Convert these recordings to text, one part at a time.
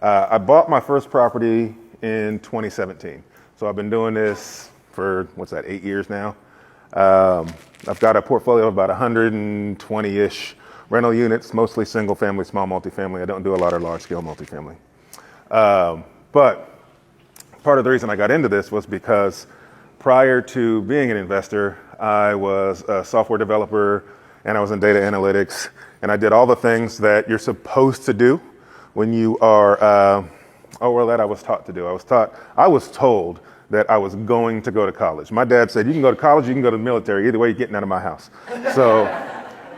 I bought my first property in 2017. So I've been doing this for, 8 years now. I've got a portfolio of about 120-ish rental units, mostly single family, small multifamily. I don't do a lot of large scale multifamily. But part of the reason I got into this was because prior to being an investor, I was a software developer and I was in data analytics, and I did all the things that you're supposed to do when you are, that I was taught to do. I was told that I was going to go to college. My dad said, you can go to college, you can go to the military, either way you're getting out of my house. So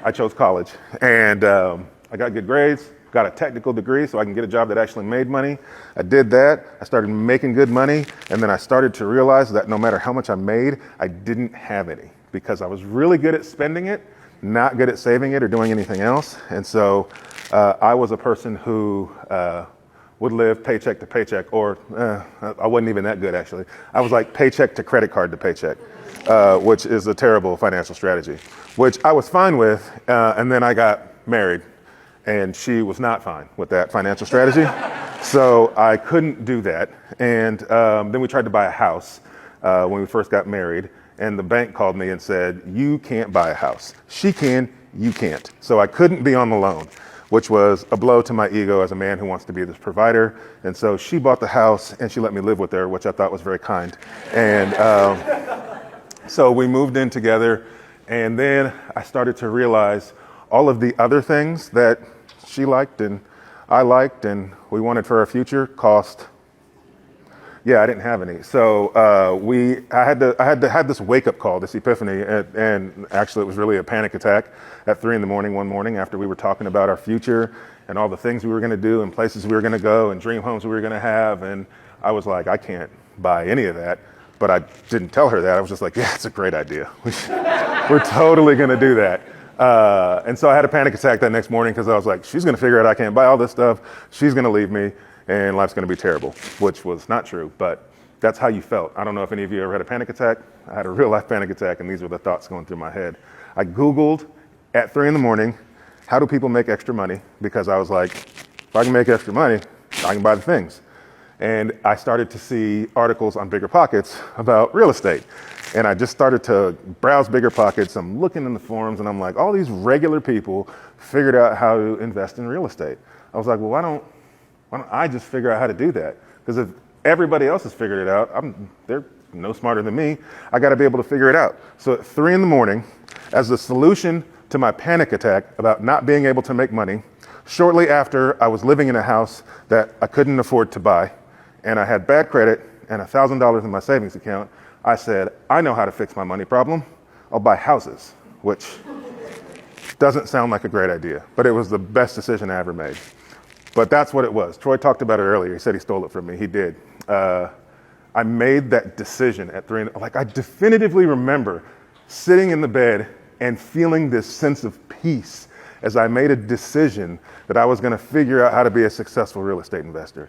I chose college, and I got good grades, got a technical degree so I can get a job that actually made money. I did that, I started making good money, and then I started to realize that no matter how much I made, I didn't have any because I was really good at spending it, not good at saving it or doing anything else. And so I was a person who would live paycheck to paycheck, or I wasn't even that good actually. I was like paycheck to credit card to paycheck, which is a terrible financial strategy, which I was fine with. And then I got married, and she was not fine with that financial strategy. So I couldn't do that. And then we tried to buy a house when we first got married, and the bank called me and said, you can't buy a house. She can, you can't. So I couldn't be on the loan, which was a blow to my ego as a man who wants to be this provider. And so she bought the house and she let me live with her, which I thought was very kind. And so we moved in together, and then I started to realize all of the other things that she liked and I liked and we wanted for our future cost. Yeah, I didn't have any. So I had to have this wake up call, this epiphany, and actually it was really a panic attack at 3 a.m. one morning after we were talking about our future and all the things we were going to do and places we were going to go and dream homes we were going to have. And I was like, I can't buy any of that. But I didn't tell her that. I was just like, yeah, it's a great idea. We're totally going to do that. And so I had a panic attack that next morning because I was like, she's going to figure out I can't buy all this stuff. She's going to leave me, and life's going to be terrible, which was not true, but that's how you felt. I don't know if any of you ever had a panic attack. I had a real life panic attack, and these were the thoughts going through my head. I Googled at 3 a.m, how do people make extra money? Because I was like, if I can make extra money, I can buy the things. And I started to see articles on BiggerPockets about real estate. And I just started to browse BiggerPockets. I'm looking in the forums, and I'm like, all these regular people figured out how to invest in real estate. I was like, well, why don't I just figure out how to do that? Because if everybody else has figured it out, they're no smarter than me. I got to be able to figure it out. So at 3 a.m, as the solution to my panic attack about not being able to make money, shortly after I was living in a house that I couldn't afford to buy, and I had bad credit and $1,000 in my savings account, I said, I know how to fix my money problem. I'll buy houses, which doesn't sound like a great idea, but it was the best decision I ever made. But that's what it was. Troy talked about it earlier. He said he stole it from me. He did. I made that decision at 3. I definitively remember sitting in the bed and feeling this sense of peace as I made a decision that I was going to figure out how to be a successful real estate investor.